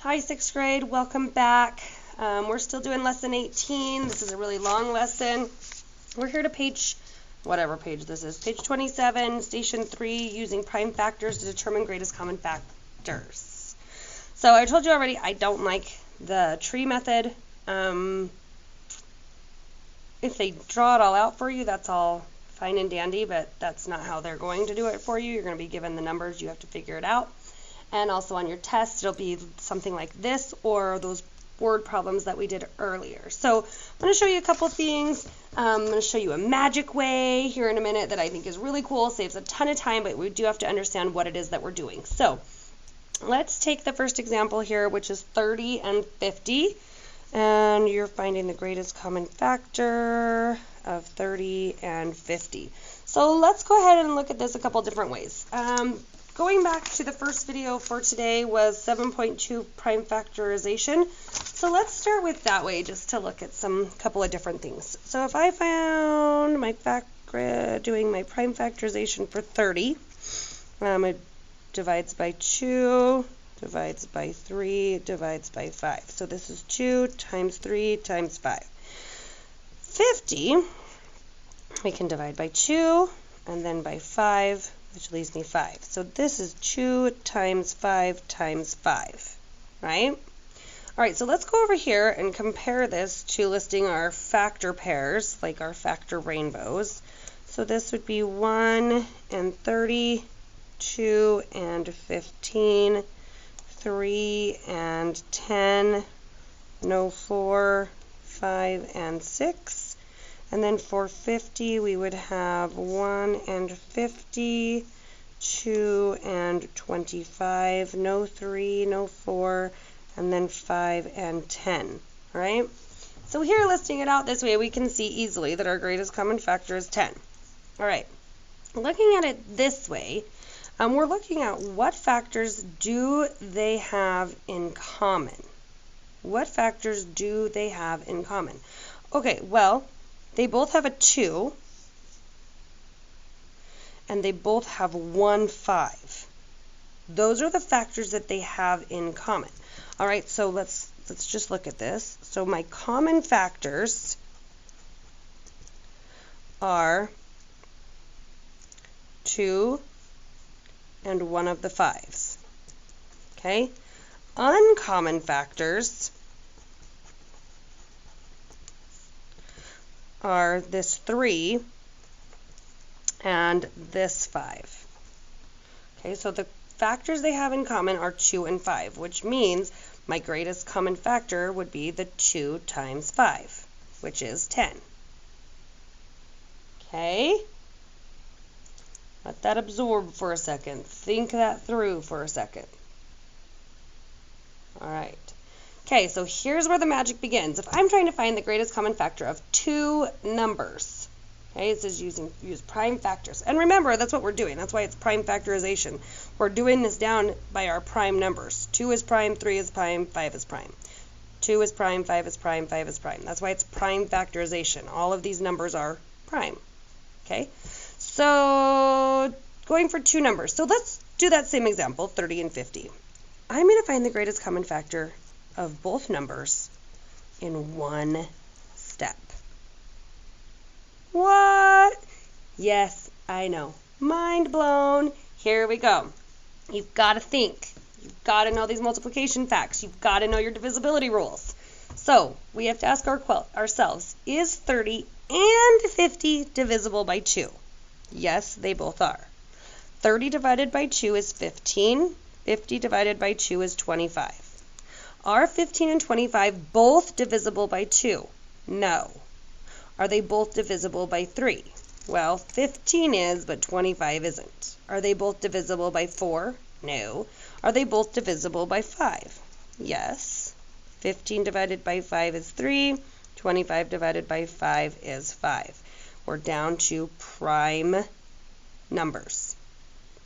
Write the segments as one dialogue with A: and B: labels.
A: Hi, 6th grade. Welcome back. We're still doing lesson 18. This is a really long lesson. We're here to whatever page this is, page 27, station 3, using prime factors to determine greatest common factors. So I told you already I don't like the tree method. If they draw it all out for you, that's all fine and dandy, but that's not how they're going to do it for you. You're going to be given the numbers. You have to figure it out. And also on your test, it'll be something like this or those word problems that we did earlier. So I'm going to show you a couple things. I'm going to show you a magic way here in a minute that I think is really cool, saves a ton of time, but we do have to understand what it is that we're doing. So let's take the first example here, which is 30 and 50. And you're finding the greatest common factor of 30 and 50. So let's go ahead and look at this a couple different ways. Going back to the first video for today was 7.2 prime factorization. So let's start with that way just to look at couple of different things. So if I found doing my prime factorization for 30, it divides by 2, divides by 3, divides by 5. So this is 2 times 3 times 5. 50, we can divide by 2 and then by 5, which leaves me 5. So this is 2 times 5 times 5, right? All right, so let's go over here and compare this to listing our factor pairs, like our factor rainbows. So this would be 1 and 30, 2 and 15, 3 and 10, no 4, 5 and 6. And then for 50, we would have 1 and 50, 2 and 25, no 3, no 4, and then 5 and 10, right? So here, listing it out this way, we can see easily that our greatest common factor is 10. All right, looking at it this way, we're looking at what factors do they have in common? What factors do they have in common? Okay, well, they both have a 2, and they both have 1, 5. Those are the factors that they have in common. All right, so let's just look at this. So my common factors are 2 and 1 of the 5s. Okay? Uncommon factors are this 3 and this 5. Okay, so the factors they have in common are 2 and 5, which means my greatest common factor would be the 2 times 5, which is 10. Okay? Let that absorb for a second. Think that through for a second. All right. Okay, so here's where the magic begins. If I'm trying to find the greatest common factor of two numbers, okay, it says use prime factors. And remember, that's what we're doing. That's why it's prime factorization. We're doing this down by our prime numbers. 2 is prime, 3 is prime, 5 is prime. 2 is prime, 5 is prime, 5 is prime. That's why it's prime factorization. All of these numbers are prime. Okay, so going for two numbers. So let's do that same example, 30 and 50. I'm going to find the greatest common factor of both numbers in one step. What? Yes, I know. Mind blown. Here we go. You've got to think. You've got to know these multiplication facts. You've got to know your divisibility rules. So we have to ask ourselves, is 30 and 50 divisible by 2? Yes, they both are. 30 divided by 2 is 15. 50 divided by 2 is 25. Are 15 and 25 both divisible by 2? No. Are they both divisible by 3? Well, 15 is, but 25 isn't. Are they both divisible by 4? No. Are they both divisible by 5? Yes. 15 divided by 5 is 3. 25 divided by 5 is 5. We're down to prime numbers.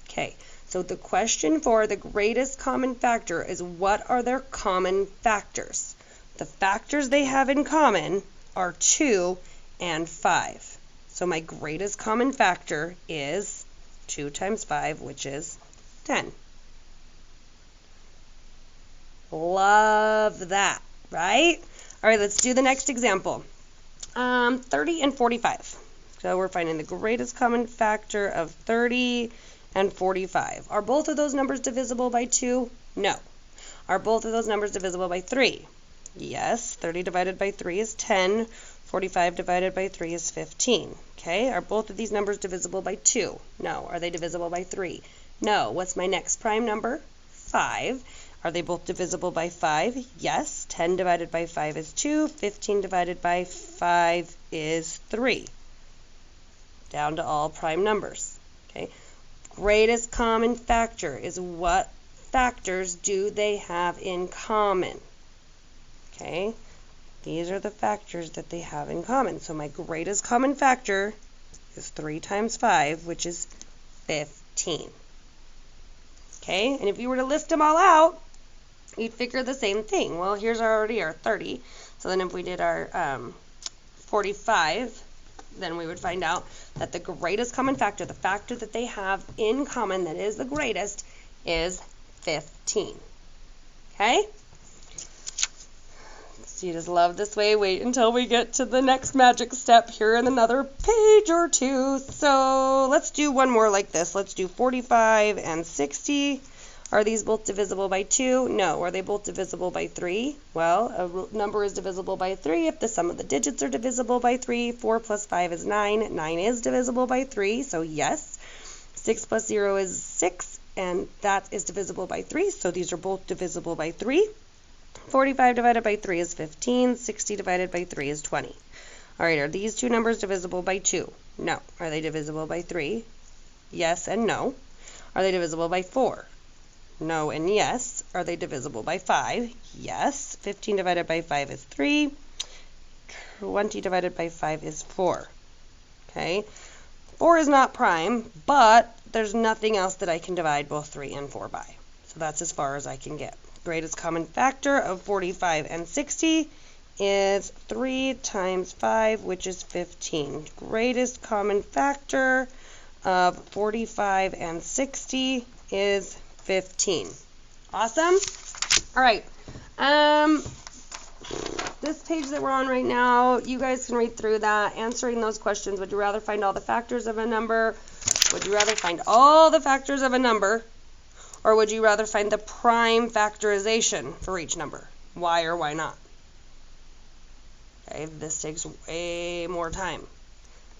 A: Okay. So the question for the greatest common factor is, what are their common factors? The factors they have in common are 2 and 5. So my greatest common factor is 2 times 5, which is 10. Love that, right? All right, let's do the next example. 30 and 45. So we're finding the greatest common factor of 30 and 45. Are both of those numbers divisible by 2? No. Are both of those numbers divisible by 3? Yes. 30 divided by 3 is 10. 45 divided by 3 is 15. Okay. Are both of these numbers divisible by 2? No. Are they divisible by 3? No. What's my next prime number? 5. Are they both divisible by 5? Yes. 10 divided by 5 is 2. 15 divided by 5 is 3. Down to all prime numbers. Okay. Greatest common factor is what factors do they have in common? Okay. These are the factors that they have in common. So my greatest common factor is 3 times 5, which is 15. Okay. And if you were to list them all out, you'd figure the same thing. Well, here's already our 30. So then if we did our 45, then we would find out that the greatest common factor, the factor that they have in common that is the greatest, is 15. Okay? So you just love this way. Wait until we get to the next magic step here in another page or two. So let's do one more like this. Let's do 45 and 60. Are these both divisible by 2? No. Are they both divisible by 3? Well, a number is divisible by 3 if the sum of the digits are divisible by 3. 4 plus 5 is 9. 9 is divisible by 3, so yes. 6 plus 0 is 6, and that is divisible by 3, so these are both divisible by 3. 45 divided by 3 is 15. 60 divided by 3 is 20. All right, are these two numbers divisible by 2? No. Are they divisible by 3? Yes and no. Are they divisible by 4? No and yes. Are they divisible by 5? Yes. 15 divided by 5 is 3. 20 divided by 5 is 4. Okay. 4 is not prime, but there's nothing else that I can divide both 3 and 4 by. So that's as far as I can get. Greatest common factor of 45 and 60 is 3 times 5, which is 15. Greatest common factor of 45 and 60 is 15. Awesome. All right. This page that we're on right now, you guys can read through that, answering those questions. Would you rather find all the factors of a number? Would you rather find all the factors of a number? Or would you rather find the prime factorization for each number? Why or why not? Okay, this takes way more time.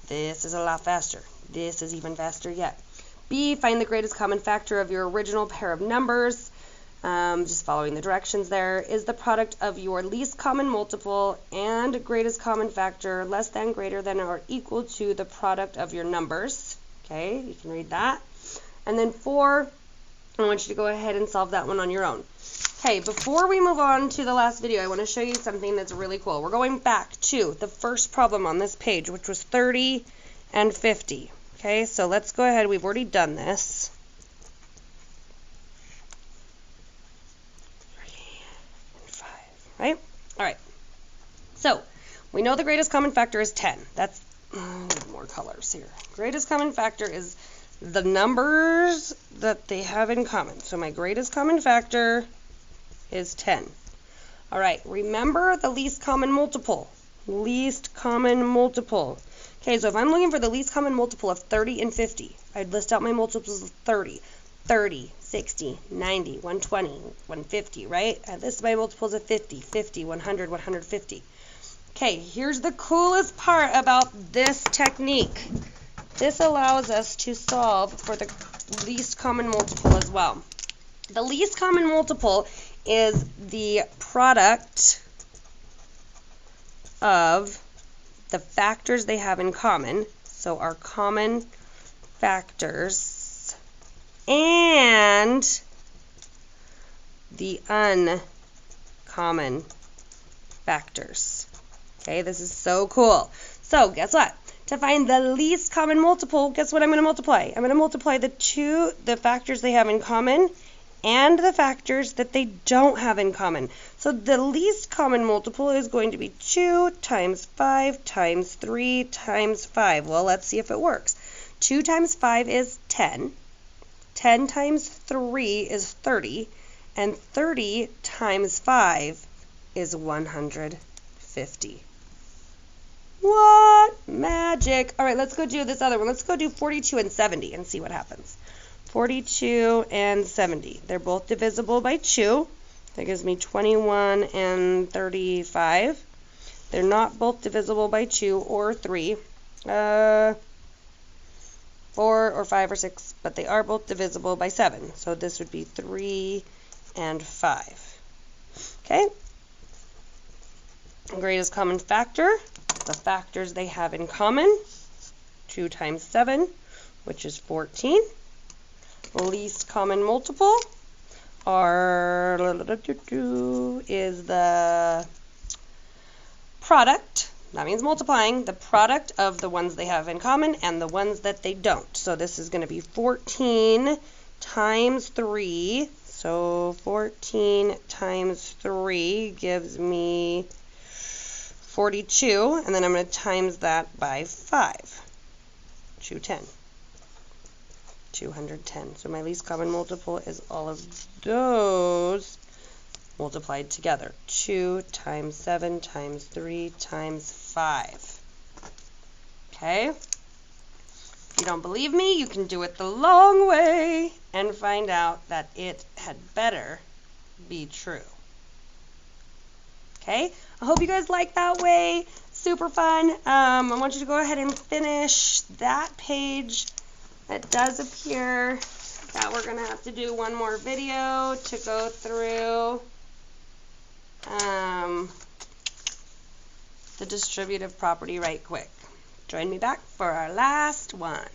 A: This is a lot faster. This is even faster yet. B, find the greatest common factor of your original pair of numbers. Just following the directions there. Is the product of your least common multiple and greatest common factor less than, greater than, or equal to the product of your numbers? Okay, you can read that. And then 4, I want you to go ahead and solve that one on your own. Okay, before we move on to the last video, I want to show you something that's really cool. We're going back to the first problem on this page, which was 30 and 50. Okay, so let's go ahead. We've already done this. 3 and 5, right? All right. So we know the greatest common factor is 10. That's more colors here. Greatest common factor is the numbers that they have in common. So my greatest common factor is 10. All right. Remember the least common multiple. Least common multiple. Okay, so if I'm looking for the least common multiple of 30 and 50, I'd list out my multiples of 30. 30, 60, 90, 120, 150, right? I list my multiples of 50, 50, 100, 150. Okay, here's the coolest part about this technique. This allows us to solve for the least common multiple as well. The least common multiple is the product of the factors they have in common, so our common factors, and the uncommon factors. Okay, this is so cool. So guess what? To find the least common multiple, guess what I'm going to multiply? I'm going to multiply the factors they have in common and the factors that they don't have in common. So the least common multiple is going to be 2 times 5 times 3 times 5. Well, let's see if it works. 2 times 5 is 10. 10 times 3 is 30. And 30 times 5 is 150. What? Magic. All right, let's go do this other one. Let's go do 42 and 70 and see what happens. 42 and 70. They're both divisible by 2. That gives me 21 and 35. They're not both divisible by 2 or 3. 4 or 5 or 6, but they are both divisible by 7. So this would be 3 and 5. Okay? Greatest common factor. The factors they have in common. 2 times 7, which is 14. Least common multiple is the product. That means multiplying the product of the ones they have in common and the ones that they don't. So this is going to be 14 times 3. So 14 times 3 gives me 42. And then I'm going to times that by 5. 210. So my least common multiple is all of those multiplied together. 2 times 7 times 3 times 5. Okay? If you don't believe me, you can do it the long way and find out that it had better be true. Okay? I hope you guys like that way. Super fun. I want you to go ahead and finish that page. It does appear that we're going to have to do one more video to go through the distributive property right quick. Join me back for our last one.